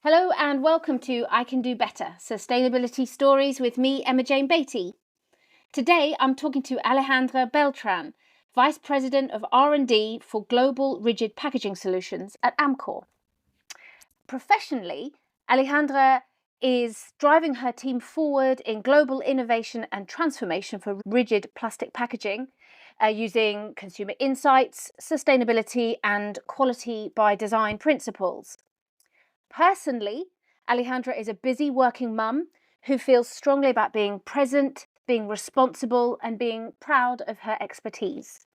Hello and welcome to I Can Do Better, Sustainability Stories with me, Emma Jane Beatty. Today I'm talking to Alejandra Beltran, Vice President of R&D for Global Rigid Packaging Solutions at Amcor. Professionally, Alejandra is driving her team forward in global innovation and transformation for rigid plastic packaging, using consumer insights, sustainability and quality by design principles. Personally, Alejandra is a busy working mum who feels strongly about being present, being responsible, and being proud of her expertise.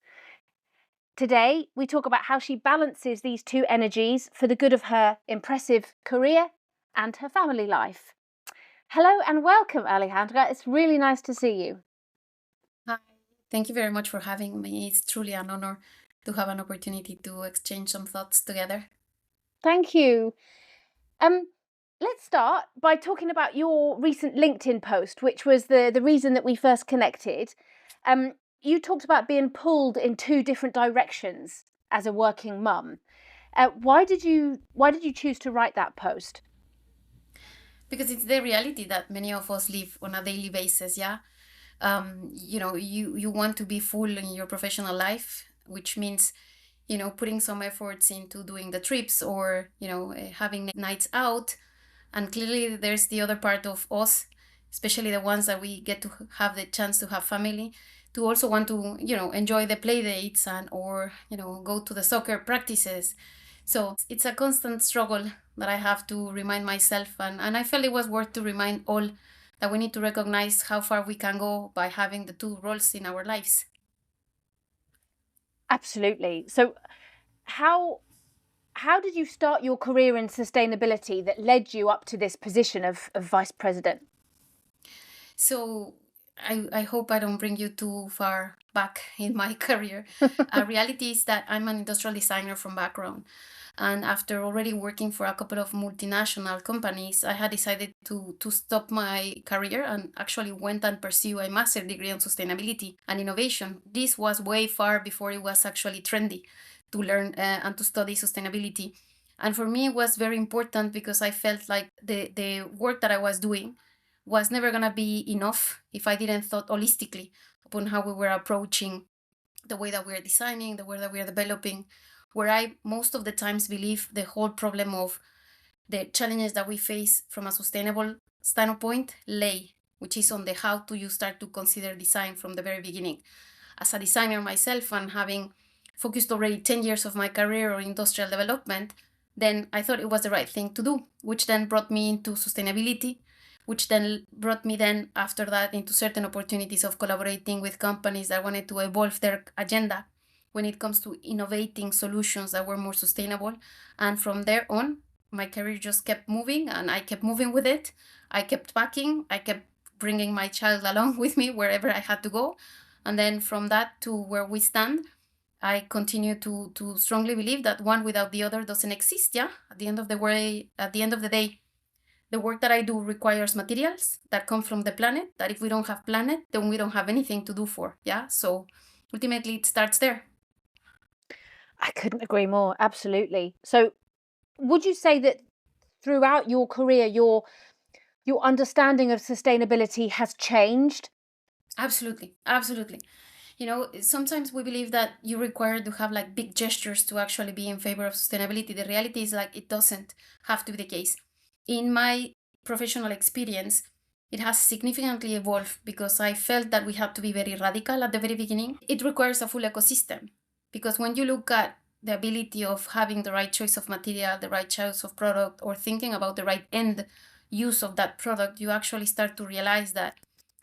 Today, we talk about how she balances these two energies for the good of her impressive career and her family life. Hello and welcome, Alejandra. It's really nice to see you. Hi, thank you very much for having me. It's truly an honor to have an opportunity to exchange some thoughts together. Thank you. Um, let's start by talking about your recent LinkedIn post, which was the reason that we first connected. You talked about being pulled in two different directions as a working mum. Why did you choose to write that post? Because it's the reality that many of us live on a daily basis, yeah? You want to be full in your professional life, which means, putting some efforts into doing the trips or, having nights out. And clearly there's the other part of us, especially the ones that we get to have the chance to have family, to also want to, enjoy the play dates and or, go to the soccer practices. So it's a constant struggle that I have to remind myself, and I felt it was worth to remind all that we need to recognize how far we can go by having the two roles in our lives. Absolutely. So how did you start your career in sustainability that led you up to this position of vice president? So I hope I don't bring you too far back in my career. Reality is that I'm an industrial designer from background. And after already working for a couple of multinational companies, I had decided to stop my career and actually went and pursue a master degree on sustainability and innovation. This was way far before it was actually trendy to learn and to study sustainability. And for me, it was very important because I felt like the work that I was doing was never going to be enough if I didn't thought holistically upon how we were approaching the way that we're designing, the way that we're developing, where I most of the times believe the whole problem of the challenges that we face from a sustainable standpoint lay, which is on the how do you start to consider design from the very beginning. As a designer myself and having focused already 10 years of my career on industrial development, then I thought it was the right thing to do, which then brought me into sustainability, which then brought me then after that into certain opportunities of collaborating with companies that wanted to evolve their agenda when it comes to innovating solutions that were more sustainable. And from there on, my career just kept moving and I kept moving with it. I kept packing, I kept bringing my child along with me wherever I had to go. And then from that to where we stand, I continue to strongly believe that one without the other doesn't exist. Yeah. At the end of the day, the work that I do requires materials that come from the planet, that if we don't have planet, then we don't have anything to do for. Yeah. So ultimately it starts there. I couldn't agree more. Absolutely. So, would you say that throughout your career, your understanding of sustainability has changed? Absolutely. Absolutely. Sometimes we believe that you require to have like big gestures to actually be in favor of sustainability. The reality is like it doesn't have to be the case. In my professional experience, it has significantly evolved because I felt that we had to be very radical at the very beginning. It requires a full ecosystem because when you look at the ability of having the right choice of material, the right choice of product, or thinking about the right end use of that product, you actually start to realize that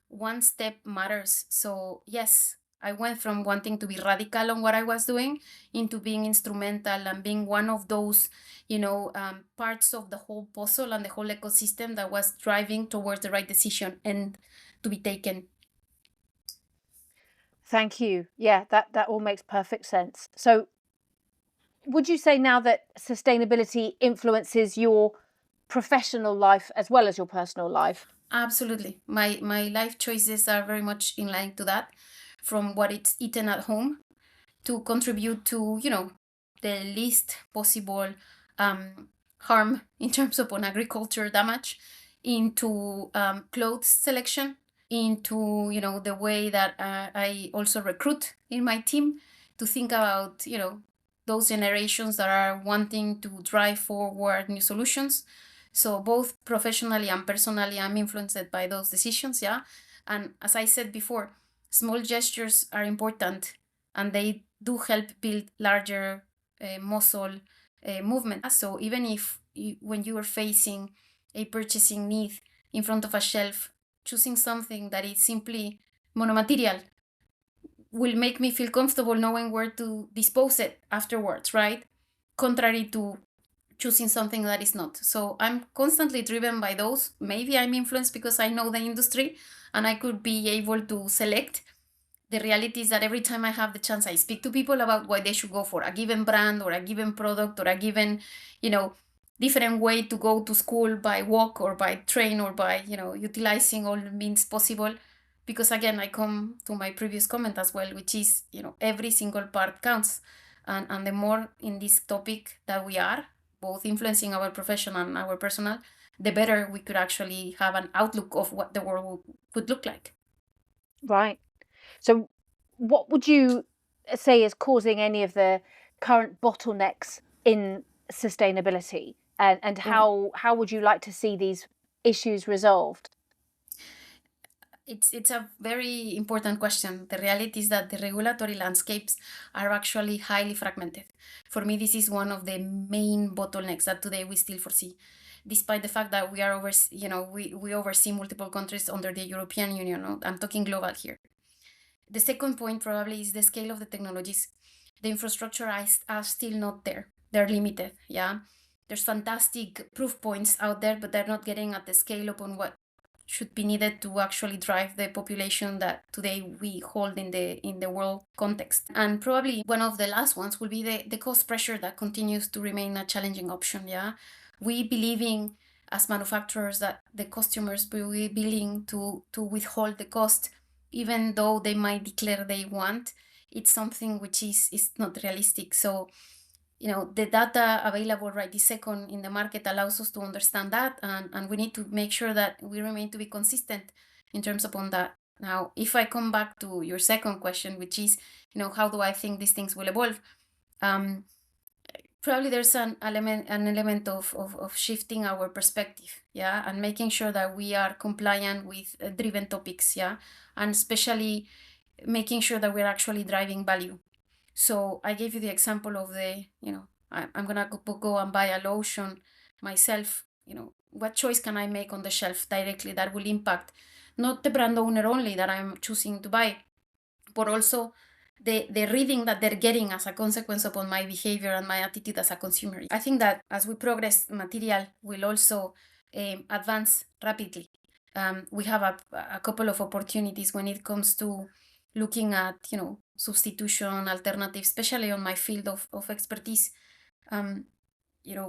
one step matters. So, yes, I went from wanting to be radical on what I was doing into being instrumental and being one of those, parts of the whole puzzle and the whole ecosystem that was driving towards the right decision and to be taken. Thank you. Yeah, that all makes perfect sense. So, would you say now that sustainability influences your professional life as well as your personal life? Absolutely. My life choices are very much in line to that, from what it's eaten at home to contribute to, the least possible harm in terms of on agriculture damage, into clothes selection, into the way that I also recruit in my team to think about those generations that are wanting to drive forward new solutions. So both professionally and personally, I'm influenced by those decisions. Yeah, and as I said before, small gestures are important, and they do help build larger muscle movement. So even if when you are facing a purchasing need in front of a shelf, choosing something that is simply monomaterial will make me feel comfortable knowing where to dispose it afterwards, right? Contrary to choosing something that is not. So I'm constantly driven by those. Maybe I'm influenced because I know the industry and I could be able to select. The reality is that every time I have the chance, I speak to people about why they should go for a given brand or a given product or a given, you know, different way to go to school by walk or by train or by, utilizing all means possible. Because again, I come to my previous comment as well, which is, every single part counts. And the more in this topic that we are, both influencing our profession and our personal, the better we could actually have an outlook of what the world could look like. Right. So, what would you say is causing any of the current bottlenecks in sustainability, and Oh, how would you like to see these issues resolved? it's a very important question. The reality is that the regulatory landscapes are actually highly fragmented. For me, this is one of the main bottlenecks that today we still foresee, despite the fact that we are we oversee multiple countries under the European Union. No? I'm talking global here. The second point probably is the scale of the technologies. The infrastructure are still not there. They're limited. Yeah, there's fantastic proof points out there, but they're not getting at the scale upon what should be needed to actually drive the population that today we hold in the world context. And probably one of the last ones will be the cost pressure that continues to remain a challenging option. Yeah, we believing as manufacturers that the customers will be willing to withhold the cost even though they might declare they want. It's something which is not realistic. So the data available right this second in the market allows us to understand that, and we need to make sure that we remain to be consistent in terms upon that. Now, if I come back to your second question, which is, how do I think these things will evolve? um, Probably there's an element of shifting our perspective, yeah, and making sure that we are compliant with driven topics, yeah, and especially making sure that we're actually driving value. So I gave you the example of I'm gonna go and buy a lotion myself. What choice can I make on the shelf directly that will impact not the brand owner only that I'm choosing to buy, but also the reading that they're getting as a consequence upon my behavior and my attitude as a consumer. I think that as we progress, material will also advance rapidly. We have a couple of opportunities when it comes to looking at substitution alternatives, especially on my field of expertise. um,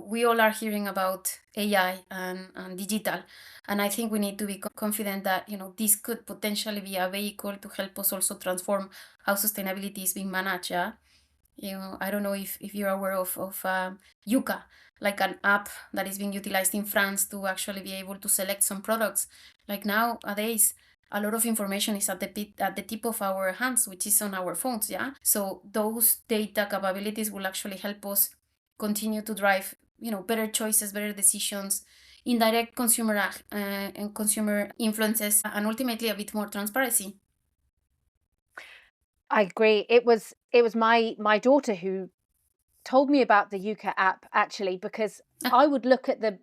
we all are hearing about AI and digital, and I think we need to be confident that this could potentially be a vehicle to help us also transform how sustainability is being managed. Yeah, I don't know if you're aware of Yuka, like an app that is being utilized in France to actually be able to select some products. Like nowadays, a lot of information is at the tip of our hands, which is on our phones. Yeah, so those data capabilities will actually help us continue to drive better choices, better decisions, indirect and consumer influences, and ultimately a bit more transparency. I agree. It was my daughter who told me about the Yuka app, actually, because Ah, I would look at the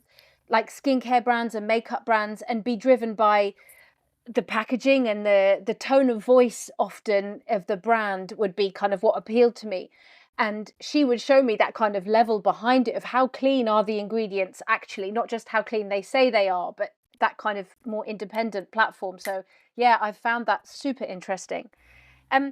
like skincare brands and makeup brands and be driven by the packaging, and the tone of voice often of the brand would be kind of what appealed to me. And she would show me that kind of level behind it of how clean are the ingredients actually, not just how clean they say they are, but that kind of more independent platform. So yeah, I found that super interesting. Um,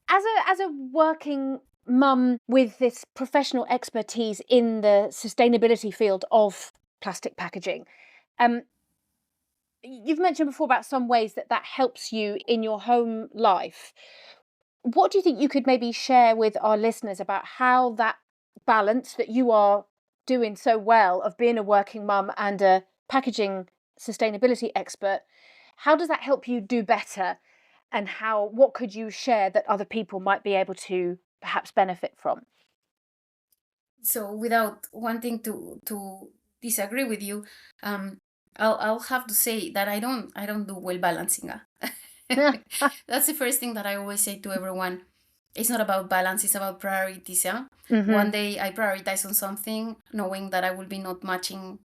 as a working mum with this professional expertise in the sustainability field of plastic packaging, um, you've mentioned before about some ways that that helps you in your home life. What do you think you could maybe share with our listeners about how that balance that you are doing so well, of being a working mum and a packaging sustainability expert, how does that help you do better? And what could you share that other people might be able to perhaps benefit from? So without wanting to disagree with you, um, I'll have to say that I don't do well balancing. That's the first thing that I always say to everyone. It's not about balance, it's about priorities. Yeah. One Hmm. day I prioritize on something, knowing that I will be not matching,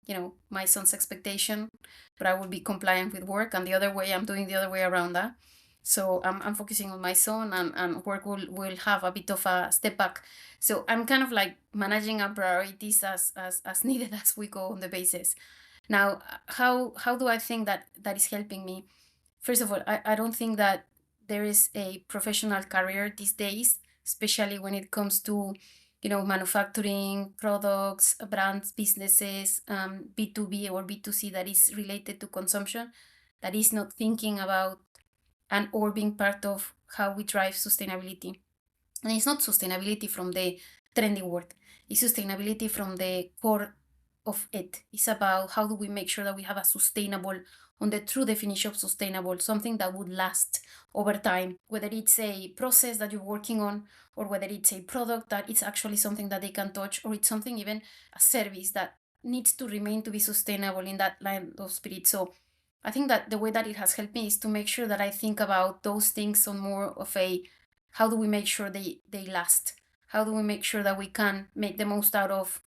my son's expectation, but I will be compliant with work. And the other way, I'm doing the other way around that. So I'm focusing on my son, and work will have a bit of a step back. So I'm kind of like managing our priorities as needed as we go on the basis. Now, how do I think that is helping me? First of all, I don't think that there is a professional career these days, especially when it comes to, manufacturing, products, brands, businesses, B2B or B2C, that is related to consumption, that is not thinking about and or being part of how we drive sustainability. And it's not sustainability from the trendy word, it's sustainability from the core of it. It's about how do we make sure that we have a sustainable, on the true definition of sustainable, something that would last over time, whether it's a process that you're working on, or whether it's a product that it's actually something that they can touch, or it's something, even a service that needs to remain to be sustainable in that line of spirit. So I think that the way that it has helped me is to make sure that I think about those things on more of a, how do we make sure they last? How do we make sure that we can make the most out of,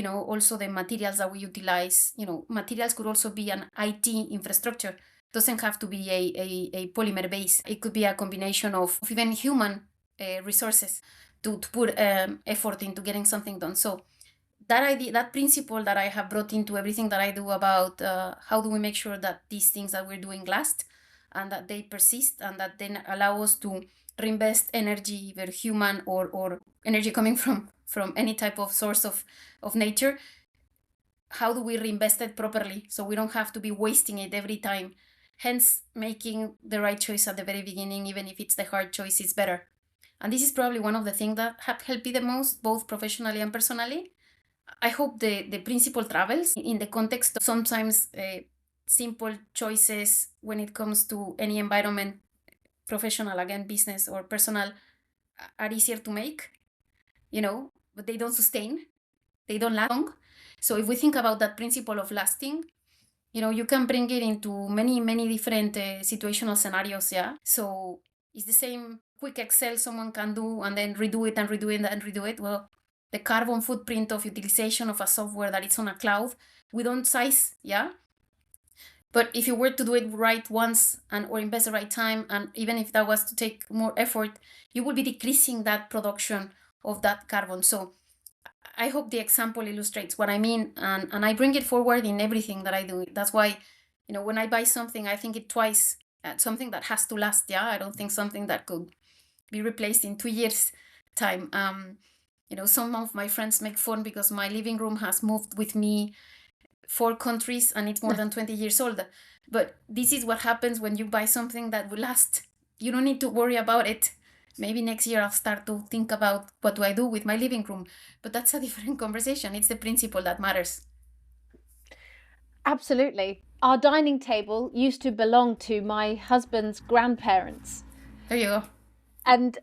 also the materials that we utilize? Materials could also be an IT infrastructure. Doesn't have to be a polymer base. It could be a combination of even human resources to put effort into getting something done. So that idea, that principle that I have brought into everything that I do about how do we make sure that these things that we're doing last and that they persist, and that then allow us to reinvest energy, either human or energy coming from any type of source of nature. How do we reinvest it properly so we don't have to be wasting it every time? Hence, making the right choice at the very beginning, even if it's the hard choice, is better. And this is probably one of the things that have helped me the most, both professionally and personally. I hope the principle travels in the context of sometimes simple choices when it comes to any environment, professional, again, business or personal, are easier to make, but they don't sustain, they don't last long. So if we think about that principle of lasting, you can bring it into many, many different situational scenarios. Yeah. So it's the same quick Excel someone can do and then redo it and redo it and redo it. Well, the carbon footprint of utilization of a software that it's on a cloud, we don't size. Yeah. But if you were to do it right once and or invest the right time, and even if that was to take more effort, you will be decreasing that production of that carbon. So I hope the example illustrates what I mean, and I bring it forward in everything that I do. That's why, when I buy something, I think it twice. Something that has to last. Yeah, I don't think something that could be replaced in 2 years' time. Some of my friends make fun because my living room has moved with me 4 countries and it's more than 20 years old. But this is what happens when you buy something that will last. You don't need to worry about it. Maybe next year I'll start to think about what do I do with my living room. But that's a different conversation. It's the principle that matters. Absolutely. Our dining table used to belong to my husband's grandparents. There you go. And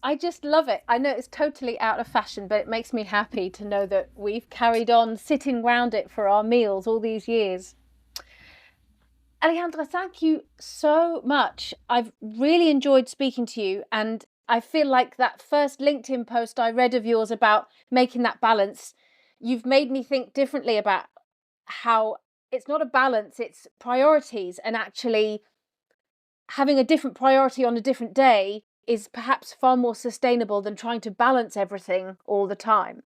I just love it. I know it's totally out of fashion, but it makes me happy to know that we've carried on sitting round it for our meals all these years. Alejandra, thank you so much. I've really enjoyed speaking to you, and I feel like that first LinkedIn post I read of yours about making that balance, you've made me think differently about how it's not a balance, it's priorities, and actually having a different priority on a different day is perhaps far more sustainable than trying to balance everything all the time.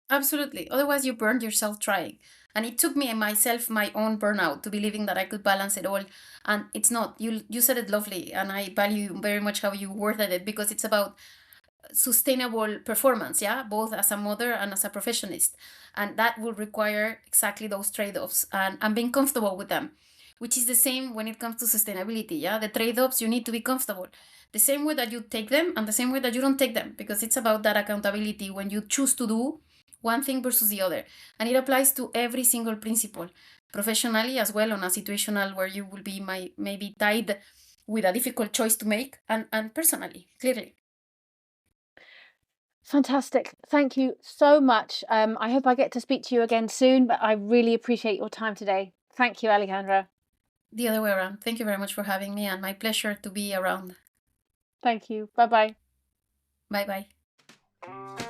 Absolutely. Otherwise, you burned yourself trying. And it took me and myself my own burnout to believing that I could balance it all. And it's not. You said it lovely, and I value very much how you worded it, because it's about sustainable performance, yeah, both as a mother and as a professionist. And that will require exactly those trade-offs, and being comfortable with them, which is the same when it comes to sustainability. Yeah, the trade-offs, you need to be comfortable. The same way that you take them and the same way that you don't take them, because it's about that accountability when you choose to do one thing versus the other. And it applies to every single principle, professionally as well on a situational where you will be maybe tied with a difficult choice to make, and personally, clearly. Fantastic. Thank you so much. I hope I get to speak to you again soon, but I really appreciate your time today. Thank you, Alejandra. The other way around. Thank you very much for having me, and my pleasure to be around. Thank you. Bye bye. Bye bye.